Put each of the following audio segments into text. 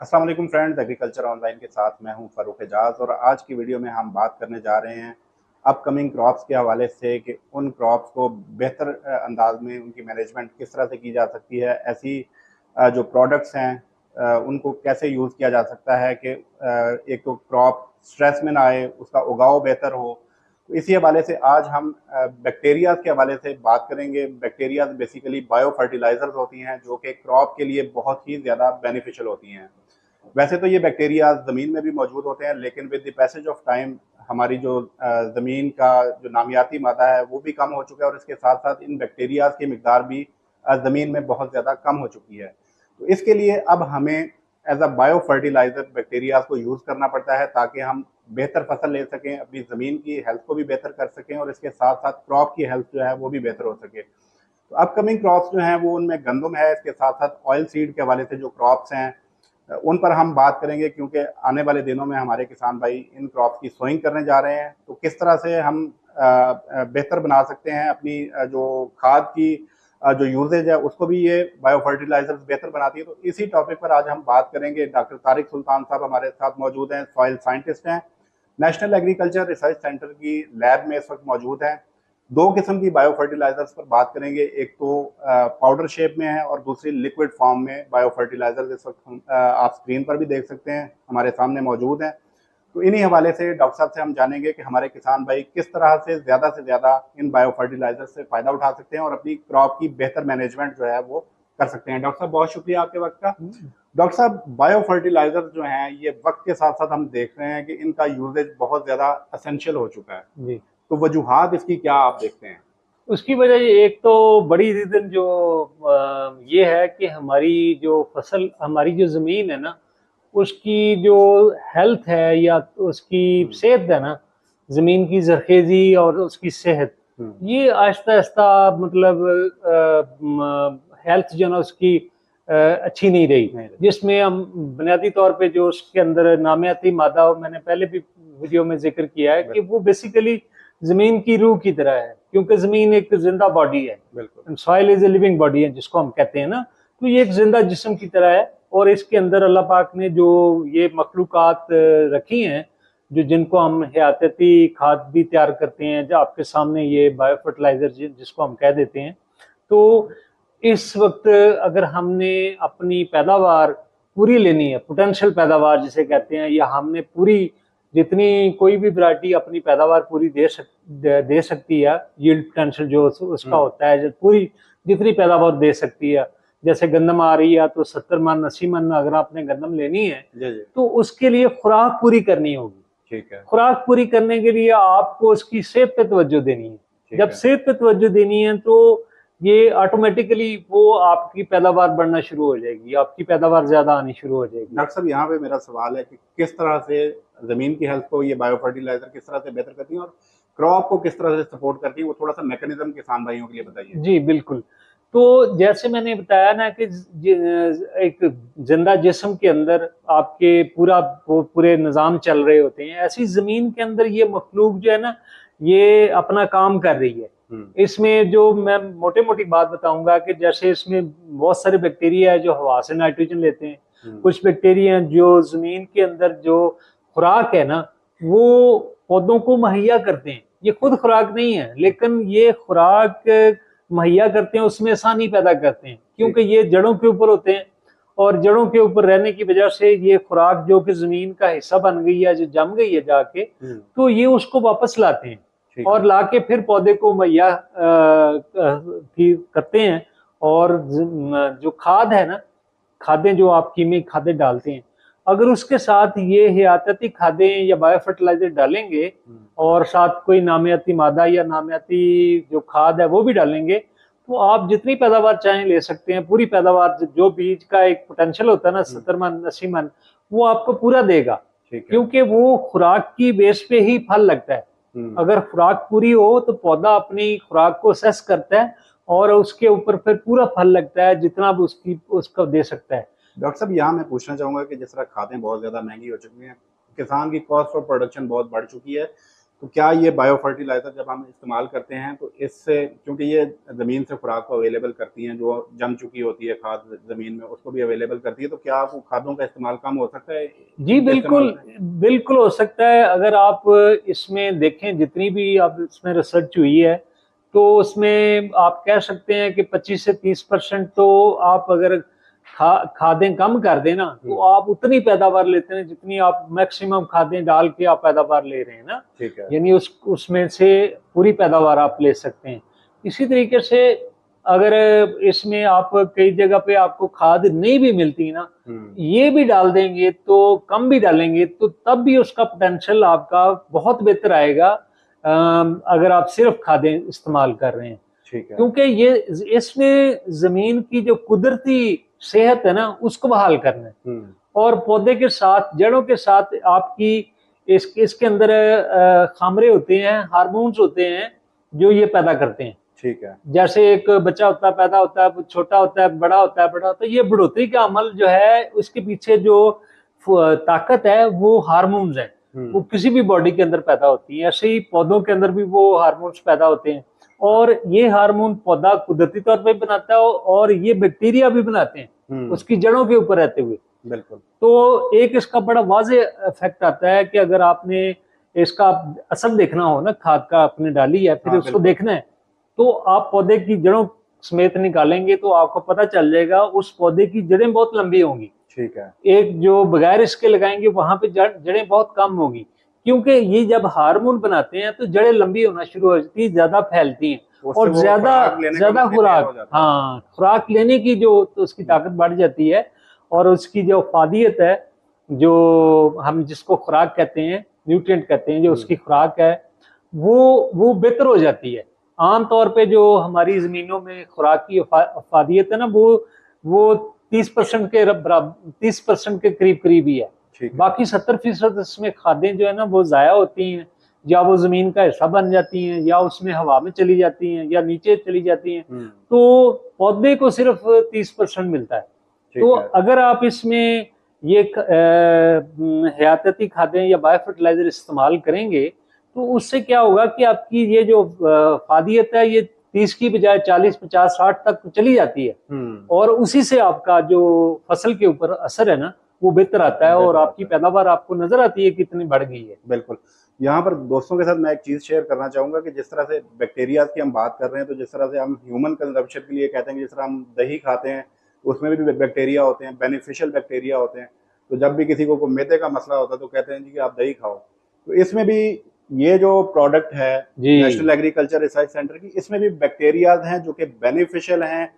अस्सलाम वालेकुम friends, agriculture online के साथ मैं हूं फ़ारूक एजाज। और आज की वीडियो में हम बात करने जा रहे हैं अपकमिंग क्रॉप्स के हवाले से कि उन क्रॉप्स को बेहतर अंदाज में उनकी मैनेजमेंट किस तरह से की जा सकती है। ऐसी जो प्रोडक्ट्स हैं उनको कैसे यूज़ किया जा सकता है कि एक तो क्रॉप स्ट्रेस में ना आए, उसका उगाव बेहतर हो। तो इसी हवाले से आज हम बैक्टीरिया के हवाले से बात करेंगे। बैक्टीरिया बेसिकली बायो फर्टिलाइजर्स होती हैं जो कि क्रॉप के लिए बहुत ही ज़्यादा बेनिफिशियल होती हैं। वैसे तो ये बैक्टीरिया ज़मीन में भी मौजूद होते हैं, लेकिन with the passage of time हमारी जो ज़मीन का जो नामियाती मादा है वो भी कम हो चुका है, और इसके साथ साथ इन बैक्टीरियाज की मिकदार भी ज़मीन में बहुत ज़्यादा कम हो चुकी है। तो इसके लिए अब हमें as a bio fertiliser bacterias को यूज़ करना पड़ता है ताकि हम बेहतर फसल ले सकें, अपनी ज़मीन की हेल्थ को भी बेहतर कर सकें, और इसके साथ साथ क्रॉप की हेल्थ जो है वो भी बेहतर हो सके। तो अपकमिंग क्रॉप्स जो हैं वो उनमें गंदम है, इसके साथ साथ ऑयल सीड के हवाले से जो क्रॉप्स हैं उन पर हम बात करेंगे, क्योंकि आने वाले दिनों में हमारे किसान भाई इन क्रॉप्स की सोइंग करने जा रहे हैं। तो किस तरह से हम बेहतर बना सकते हैं अपनी जो खाद की जो यूजेज है उसको भी ये बायो फर्टिलाइजर्स बेहतर बनाती है। तो इसी टॉपिक पर आज हम बात करेंगे। डॉक्टर तारिक सुल्तान साहब हमारे साथ मौजूद हैं, सॉइल साइंटिस्ट हैं, नेशनल एग्रीकल्चर रिसर्च सेंटर की लैब में इस वक्त मौजूद हैं। दो किस्म की बायो फर्टिलाइजर्स पर बात करेंगे, एक तो पाउडर शेप में है और दूसरी लिक्विड फॉर्म में बायो फर्टिलाइजर्स इस वक्त आप स्क्रीन पर भी देख सकते हैं, हमारे सामने मौजूद हैं। तो इन्हीं हवाले से डॉक्टर साहब से हम जानेंगे कि हमारे किसान भाई किस तरह से ज़्यादा इन बायो फर्टिलाइजर से फ़ायदा उठा सकते हैं और अपनी क्रॉप की बेहतर मैनेजमेंट जो है वो कर सकते हैं। डॉक्टर साहब बहुत शुक्रिया आपके वक्त का। डॉक्टर साहब, बायो फर्टिलाइजर जो हैं ये वक्त के साथ साथ हम देख रहे हैं कि इनका यूजेज बहुत ज़्यादा असेंशियल हो चुका है। जी। तो वजूहात इसकी क्या आप देखते हैं? उसकी वजह एक तो बड़ी रीजन जो ये है कि हमारी जो फसल, हमारी जो जमीन है ना, उसकी जो हेल्थ है या उसकी सेहत है ना, जमीन की जरखेजी और उसकी सेहत, ये आहिस्ता आहिस्ता मतलब हेल्थ जो ना उसकी अच्छी नहीं रही। जिसमें हम बुनियादी तौर पे जो उसके अंदर नामियाती मादा, मैंने पहले भी वीडियो में जिक्र किया है कि वो बेसिकली जमीन की रूह की तरह है, क्योंकि जमीन एक जिंदा बॉडी है। बिल्कुल, soil is a living body है जिसको हम कहते हैं ना। तो ये एक जिंदा जिस्म की तरह है, और इसके अंदर अल्लाह पाक ने जो ये मखलूकात रखी हैं, जो जिनको हम हयातती खाद भी तैयार करते हैं, जो आपके सामने ये बायो फर्टिलाइजर जिसको हम कह देते हैं। तो इस वक्त अगर हमने अपनी पैदावार पूरी लेनी है, पोटेंशियल पैदावार जिसे कहते हैं, या हमने पूरी जितनी कोई भी वैरायटी अपनी पैदावार पूरी दे सकती है, यील्ड पोटेंशियल जो उसका होता है, जो पूरी जितनी पैदावार दे सकती है, जैसे गंदम आ रही है तो 70 मन 80 मन अगर आपने गंदम लेनी है तो उसके लिए खुराक पूरी करनी होगी। ठीक है, खुराक पूरी करने के लिए आपको उसकी सेहत पे तवज्जो देनी है। जब सेहत पे तवज्जो देनी है तो ये ऑटोमेटिकली वो आपकी पैदावार बढ़ना शुरू हो जाएगी, आपकी पैदावार ज्यादा आनी शुरू हो जाएगी। डॉक्टर साहब, यहाँ पे मेरा सवाल है कि किस तरह से जमीन की हेल्थ को ये बायो फर्टिलाइजर किस तरह से बेहतर करती है और क्रॉप को किस तरह से सपोर्ट करती है, वो थोड़ा सा मैकेनिज्म किसान भाइयों के लिए बताइए। जी बिल्कुल। तो जैसे मैंने बताया ना कि एक जिंदा जिस्म के अंदर आपके पूरे निज़ाम चल रहे होते हैं, ऐसी जमीन के अंदर ये मखलूक जो है ना, ये अपना काम कर रही है। इसमें जो मैं मोटे मोटी बात बताऊंगा कि जैसे इसमें बहुत सारे बैक्टीरिया है जो हवा से नाइट्रोजन लेते हैं, कुछ बैक्टीरिया जो जमीन के अंदर जो खुराक है ना वो पौधों को मुहैया करते हैं। ये खुद खुराक नहीं है, लेकिन ये खुराक मुहैया करते हैं, उसमें आसानी पैदा करते हैं, क्योंकि ये जड़ों के ऊपर होते हैं, और जड़ों के ऊपर रहने की वजह से ये खुराक जो कि जमीन का हिस्सा बन गई है, जो जम गई है जाके, तो ये उसको वापस लाते हैं और लाके फिर पौधे को मुहैया करते हैं। और जो खाद है ना, खादें जो आप कीमिक खादें डालते हैं, अगर उसके साथ ये हयातती खादें या बायो फर्टिलाइजर डालेंगे और साथ कोई नामियाती मादा या नामियाती जो खाद है वो भी डालेंगे, तो आप जितनी पैदावार चाहें ले सकते हैं। पूरी पैदावार, जो बीज का एक पोटेंशियल होता है ना 70 मन 80 मन, वो आपको पूरा देगा, क्योंकि वो खुराक की बेस पे ही फल लगता है। अगर खुराक पूरी हो तो पौधा अपनी खुराक को असेस करता है और उसके ऊपर फिर पूरा फल लगता है, जितना भी उसको दे सकता है। डॉक्टर साहब, यहाँ मैं पूछना चाहूंगा कि जिस तरह खादें बहुत ज़्यादा महंगी हो चुकी हैं, किसान की कॉस्ट ऑफ प्रोडक्शन बहुत बढ़ चुकी है, तो क्या ये बायो फर्टिलाइजर जब हम इस्तेमाल करते हैं तो इससे, क्योंकि ये ज़मीन से खुराक को अवेलेबल करती हैं, जो जम चुकी होती है खाद ज़मीन में उसको भी अवेलेबल करती है, तो क्या वो खादों का इस्तेमाल कम हो सकता है? जी बिल्कुल, बिल्कुल हो सकता है। अगर आप इसमें देखें, जितनी भी आप इसमें रिसर्च हुई है, तो उसमें आप कह सकते हैं कि 25 से 30% तो आप अगर खादें कम कर दें ना, तो आप उतनी पैदावार लेते हैं जितनी आप मैक्सिमम खादें डाल के आप पैदावार ले रहे हैं ना। ठीक है। यानी उसमें से पूरी पैदावार आप ले सकते हैं। इसी तरीके से अगर इसमें आप कई जगह पे आपको खाद नहीं भी मिलती ना, ये भी डाल देंगे तो कम भी डालेंगे तो तब भी उसका पोटेंशियल आपका बहुत बेहतर आएगा अगर आप सिर्फ खादें इस्तेमाल कर रहे हैं। ठीक है। क्योंकि ये इसमें जमीन की जो कुदरती सेहत है ना, उसको बहाल करना है। और पौधे के साथ, जड़ों के साथ आपकी इसके अंदर खामरे होते हैं, हार्मोन्स होते हैं जो ये पैदा करते हैं। ठीक है। जैसे एक बच्चा होता है, पैदा होता है, छोटा होता है, बड़ा होता है, बड़ा होता है, ये बढ़ोतरी का अमल जो है उसके पीछे जो ताकत है वो हार्मोन्स है, वो किसी भी बॉडी के अंदर पैदा होती है। ऐसे ही पौधों के अंदर भी वो हार्मोन्स पैदा होते हैं, और ये हार्मोन पौधा कुदरती तौर पे बनाता है और ये बैक्टीरिया भी बनाते हैं उसकी जड़ों के ऊपर रहते हुए। बिल्कुल। तो एक इसका बड़ा वाज़े इफेक्ट आता है कि अगर आपने इसका असर देखना हो ना, खाद का आपने डाली है, फिर उसको देखना है, तो आप पौधे की जड़ों समेत निकालेंगे तो आपको पता चल जाएगा उस पौधे की जड़ें बहुत लंबी होंगी। ठीक है। एक जो बगैर इसके लगाएंगे वहां पे जड़ें बहुत कम होंगी, क्योंकि ये जब हार्मोन बनाते हैं तो जड़ें लंबी होना शुरू हो जाती है, ज्यादा फैलती हैं और ज्यादा खुराक, हाँ, खुराक लेने की जो तो उसकी ताकत बढ़ जाती है, और उसकी जो फादियत है, जो हम जिसको खुराक कहते हैं, न्यूट्रिएंट कहते हैं, जो उसकी खुराक है वो बेहतर हो जाती है। आमतौर पे जो हमारी जमीनों में खुराक की अफादियत है ना, वो 30% के बराबर, 30% के करीब ही है। बाकी 70% इसमें खादें जो है ना वो जाया होती हैं, या वो जमीन का हिस्सा बन जाती हैं, या उसमें हवा में चली जाती हैं, या नीचे चली जाती हैं। तो पौधे को सिर्फ 30% मिलता है। तो अगर आप इसमें ये हयातती खादें या बायो फर्टिलाइजर इस्तेमाल करेंगे तो उससे क्या होगा कि आपकी ये जो फादियत है ये 30 की बजाय 40, 50, 60 तक चली जाती है, और उसी से आपका जो फसल के ऊपर असर है ना वो बेहतर आता है, और आपकी पैदावार आपको नजर आती है कितनी बढ़ गई है। बिल्कुल। यहाँ पर दोस्तों के साथ मैं एक चीज शेयर करना चाहूंगा कि जिस तरह से बैक्टीरिया की हम बात कर रहे हैं, तो जिस तरह से हम ह्यूमन कंजम्पशन के लिए कहते हैं, जिस तरह हम दही खाते हैं उसमें भी बैक्टीरिया होते हैं, बेनिफिशियल बैक्टीरिया होते हैं। तो जब भी किसी को मैदे का मसला होता है तो कहते हैं जी कि आप दही खाओ। तो इसमें भी ये जो प्रोडक्ट है नेशनल एग्रीकल्चर रिसर्च सेंटर की, इसमें भी बैक्टीरियाज हैं जो कि बेनिफिशियल हैं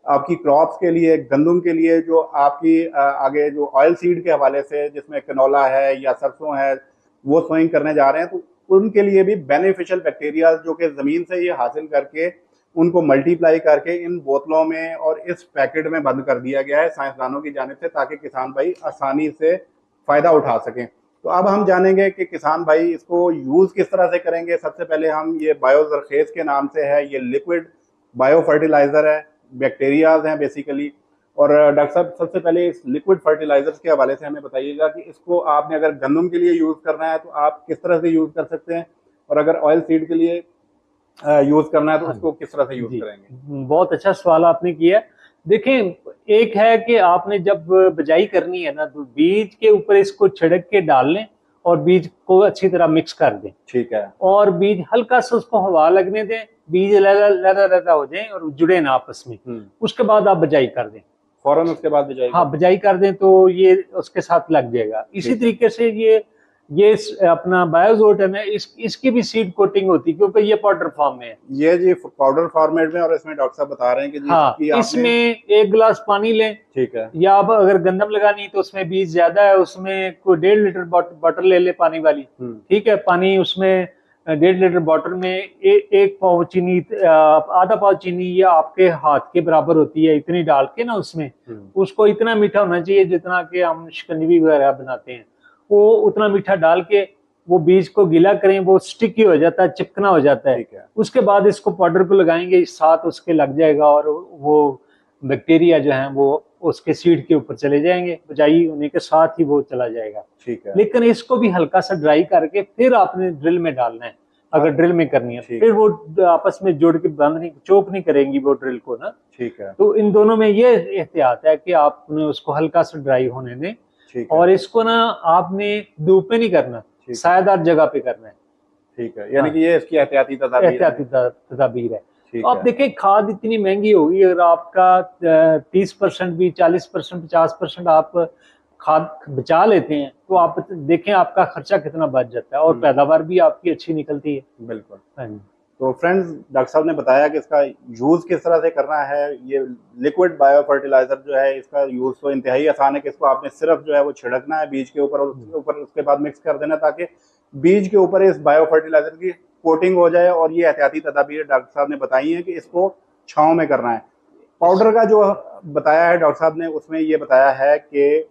आपकी क्रॉप्स के लिए, गंदम के लिए, जो आपकी आगे जो ऑयल सीड के हवाले से जिसमें कनोला है या सरसों है वो सोइंग करने जा रहे हैं, तो उनके लिए भी बेनिफिशियल बैक्टीरियाज जो कि ज़मीन से ये हासिल करके उनको मल्टीप्लाई करके इन बोतलों में और इस पैकेट में बंद कर दिया गया है साइंसदानों की जानिब से, ताकि किसान भाई आसानी से फ़ायदा उठा सकें। तो अब हम जानेंगे कि किसान भाई इसको यूज़ किस तरह से करेंगे। सबसे पहले हम ये बायोजरखेज के नाम से है, ये लिक्विड बायो फर्टिलाइज़र है, बैक्टीरियाज हैं बेसिकली। और डॉक्टर साहब सबसे पहले इस लिक्विड फर्टिलाइजर्स के हवाले से हमें बताइएगा कि इसको आपने अगर गंदम के लिए यूज़ करना है तो आप किस तरह से यूज़ कर सकते हैं, और अगर ऑयल सीड के लिए यूज़ करना है तो उसको किस तरह से यूज़ करेंगे। बहुत अच्छा सवाल आपने किया। देखें, एक है कि आपने जब बिजाई करनी है ना, तो बीज के ऊपर इसको छिड़क के डाल लें और बीज को अच्छी तरह मिक्स कर दें। ठीक है। और बीज हल्का सा उसको हवा लगने दें, बीज लहदा हो जाए और जुड़े ना आपस में। उसके बाद आप बिजाई कर दें, फौरन उसके बाद बिजाई। हाँ, बिजाई कर दें तो ये उसके साथ लग जाएगा। इसी तरीके से ये अपना बायोजोट है ना, इसकी भी सीड कोटिंग होती है, क्योंकि ये पाउडर फॉर्म में है। ये जी पाउडर फॉर्मेट में, और इसमें डॉक्टर साहब बता रहे हैं कि जी हाँ, इसमें 1 गिलास पानी लें। ठीक है। या अब अगर गंदम लगानी तो उसमें बीज ज्यादा है, उसमें कोई 1.5 लीटर बॉटल ले ले पानी वाली। ठीक है। पानी उसमें 1.5 लीटर बॉटल में 1 पाव चीनी, आधा पाव चीनी या आपके हाथ के बराबर होती है, इतनी डाल के ना उसमें, उसको इतना मीठा होना चाहिए जितना कि हम शिकंजी वगैरह बनाते हैं, वो उतना मीठा डाल के वो बीज को गीला करें, वो स्टिकी हो जाता है, चिपकना हो जाता है। उसके बाद इसको पाउडर को लगाएंगे, साथ उसके लग जाएगा और वो बैक्टीरिया जो है वो उसके सीड के ऊपर चले जाएंगे, बिजाई होने के साथ ही वो चला जाएगा। ठीक है। लेकिन इसको भी हल्का सा ड्राई करके फिर आपने ड्रिल में डालना है, अगर ड्रिल में करनी है फिर वो आपस में जोड़ के बंद नहीं, चोप नहीं करेंगी वो ड्रिल को ना। ठीक है। तो इन दोनों में ये एहतियात है कि आपने उसको हल्का सा ड्राई होने दें, और इसको ना आपने धूप में नहीं करना, सायादार जगह पे करना है। ठीक है, यानी कि ये इसकी एहतियाती तदाबीर है। तो आप देखें खाद इतनी महंगी होगी, अगर आपका 30% भी 40% 50% आप खाद बचा लेते हैं तो आप देखें आपका खर्चा कितना बच जाता है और पैदावार भी आपकी अच्छी निकलती है। बिल्कुल। हाँ जी। तो फ्रेंड्स, डॉक्टर साहब ने बताया कि इसका यूज किस तरह से करना है। ये लिक्विड बायो फर्टिलाइजर जो है, इसका यूज तो इंतहाई आसान है कि इसको आपने सिर्फ जो है वो छिड़कना है बीज के ऊपर, और उसके ऊपर उसके बाद मिक्स कर देना ताकि बीज के ऊपर इस बायो फर्टिलाइजर की कोटिंग हो जाए। और ये एहतियाती तदाबीर डॉक्टर साहब ने बताई है कि इसको छांव में करना है। पाउडर का जो बताया है डॉक्टर साहब ने, उसमें ये बताया है कि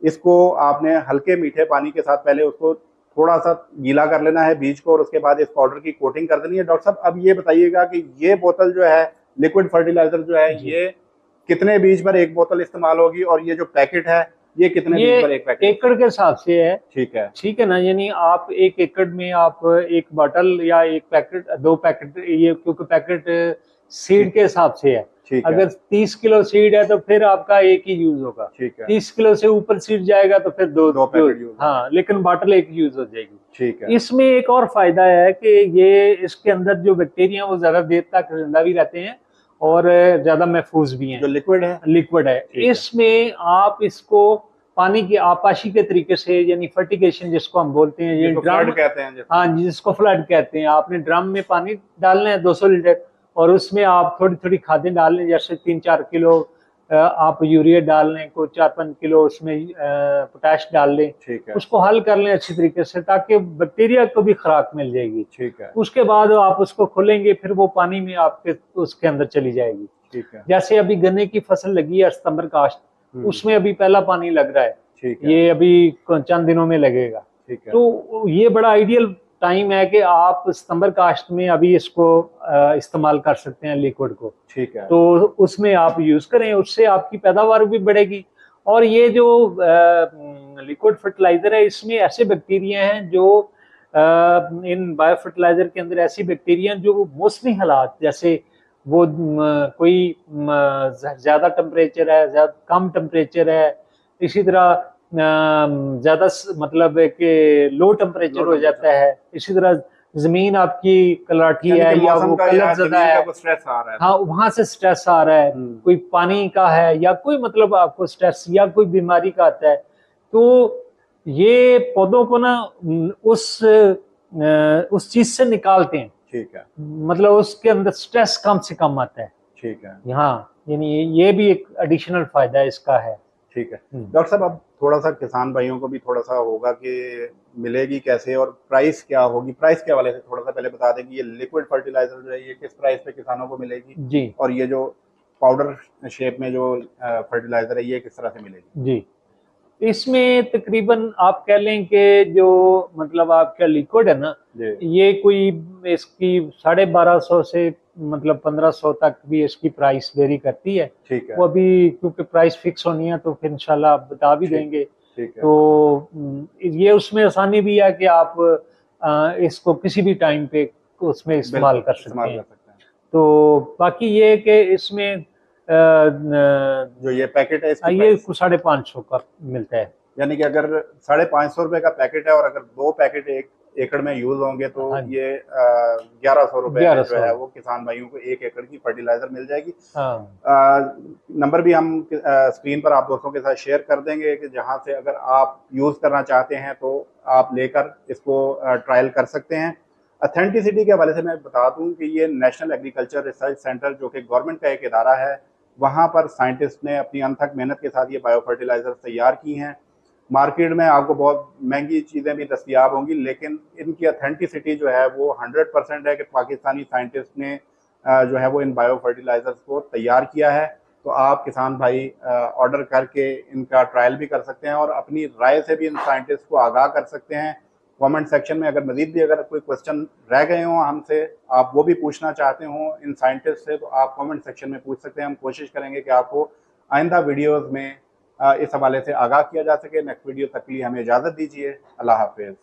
इसको आपने हल्के मीठे पानी के साथ पहले उसको थोड़ा सा गीला कर लेना है बीज को, और उसके बाद इस पाउडर की कोटिंग कर देनी है। डॉक्टर साहब, अब ये बताइएगा कि ये बोतल जो है लिक्विड फर्टिलाइजर जो है, ये कितने बीज पर एक बोतल इस्तेमाल होगी, और ये जो पैकेट है ये कितने बीज पर एक पैकेट? एकड़ के हिसाब से है। ठीक है। ठीक है ना, यानी आप 1 एकड़ में आप 1 बॉटल या 1 पैकेट 2 पैकेट, ये क्योंकि पैकेट सीड के हिसाब से है। अगर 30 किलो सीड है तो फिर आपका एक ही यूज होगा। 30 किलो से ऊपर सीड जाएगा तो फिर दो पैकेट यूज। हाँ, लेकिन बॉटल एक यूज हो जाएगी। ठीक है। इसमें एक और फायदा है कि ये इसके अंदर जो बैक्टीरिया वो ज्यादा देर तक जिंदा भी रहते हैं और ज्यादा महफूज भी हैं। जो लिक्विड है इसमें आप इसको पानी की आपाशी के तरीके से, यानी फर्टिगेशन जिसको हम बोलते हैं, ये ड्रम कहते हैं। हाँ, जिसको फ्लड कहते हैं। आपने ड्रम में पानी डालना है 200 लीटर, और उसमें आप थोड़ी थोड़ी खादें डाल लें, जैसे 3-4 किलो आप यूरिया डाल लें, कोई 4-5 किलो उसमें पोटैश डाल लें। ठीक है। उसको हल कर लें अच्छी तरीके से, ताकि बैक्टीरिया को भी खुराक मिल जाएगी। ठीक है। उसके बाद आप उसको खोलेंगे, फिर वो पानी में आपके उसके अंदर चली जाएगी। ठीक है। जैसे अभी गन्ने की फसल लगी है सितंबर काश्त, उसमें अभी पहला पानी लग रहा है। ठीक है। ये अभी चंद दिनों में लगेगा। ठीक है। तो ये बड़ा आइडियल टाइम है कि आप सितंबर काश्त में अभी इसको इस्तेमाल कर सकते हैं लिक्विड को। ठीक है। तो उसमें आप यूज करें, उससे आपकी पैदावार भी बढ़ेगी। और ये जो लिक्विड फर्टिलाइजर है, इसमें ऐसे बैक्टीरिया हैं जो इन बायो फर्टिलाइजर के अंदर ऐसी बैक्टीरिया जो मौसमी हालात, जैसे वो कोई ज्यादा टेम्परेचर है, ज्यादा कम टेम्परेचर है, इसी तरह ज्यादा मतलब कि लो टेम्परेचर हो जाता है, इसी तरह जमीन आपकी कलराठी है या वो कलर ज्यादा है, हाँ, वहां से स्ट्रेस आ रहा है, कोई पानी का है या कोई मतलब आपको स्ट्रेस या कोई बीमारी का आता है, तो ये पौधों को ना उस चीज से निकालते हैं। ठीक है। मतलब उसके अंदर स्ट्रेस कम से कम आता है। ठीक है। हाँ, यानी ये भी एक एडिशनल फायदा इसका है। ठीक है। डॉक्टर साहब, अब थोड़ा सा किसान भाइयों को भी थोड़ा सा होगा कि मिलेगी कैसे और प्राइस क्या होगी। प्राइस के हवाले से थोड़ा सा पहले बता दें कि ये लिक्विड फर्टिलाइजर जो है ये किस प्राइस पे किसानों को मिलेगी जी, और ये जो पाउडर शेप में जो फर्टिलाइजर है ये किस तरह से मिलेगी जी। इसमें तकरीबन आप कह लें कि जो मतलब आपका लिक्विड है ना, ये कोई इसकी 1250 से मतलब 1500 तक भी इसकी प्राइस वेरी करती है। ठीक है। वो अभी क्योंकि प्राइस फिक्स होनी है तो फिर इंशाल्लाह आप बता भी देंगे। ठीक है। तो ये उसमें आसानी भी है कि आप इसको किसी भी टाइम पे उसमें इस्तेमाल कर सकते हैं। तो बाकी ये कि इसमें जो ये पैकेट है ये 550 का मिलता है, यानी कि अगर 550 रुपए का पैकेट है और अगर 2 पैकेट 1 एकड़ में यूज होंगे तो ये 1100 रुपए जो है वो किसान भाइयों को 1 एकड़ की फर्टिलाइजर मिल जाएगी। नंबर भी हम स्क्रीन पर आप दोस्तों के साथ शेयर कर देंगे कि जहां से अगर आप यूज करना चाहते हैं तो आप लेकर इसको ट्रायल कर सकते हैं। ऑथेंटिसिटी के हवाले से मैं बता दूं कि ये नेशनल एग्रीकल्चर रिसर्च सेंटर जो कि गवर्नमेंट का एक इदारा है, वहाँ पर साइंटिस्ट ने अपनी अनथक मेहनत के साथ ये बायो फर्टिलाइजर तैयार की हैं। मार्केट में आपको बहुत महंगी चीज़ें भी दस्तयाब होंगी, लेकिन इनकी ऑथेंटिसिटी जो है वो 100% है कि पाकिस्तानी साइंटिस्ट ने जो है वो इन बायो फर्टिलाइजर्स को तैयार किया है। तो आप किसान भाई ऑर्डर करके इनका ट्रायल भी कर सकते हैं और अपनी राय से भी इन साइंटिस्ट को आगाह कर सकते हैं। कमेंट सेक्शन में अगर मजीद भी अगर कोई क्वेश्चन रह गए हों हमसे, आप वो भी पूछना चाहते हो इन साइंटिस्ट से, तो आप कमेंट सेक्शन में पूछ सकते हैं। हम कोशिश करेंगे कि आपको आइंदा वीडियोज़ में इस हवाले से आगाह किया जा सके। नेक्स्ट वीडियो तक के लिए हमें इजाज़त दीजिए। अल्लाह हाफिज़।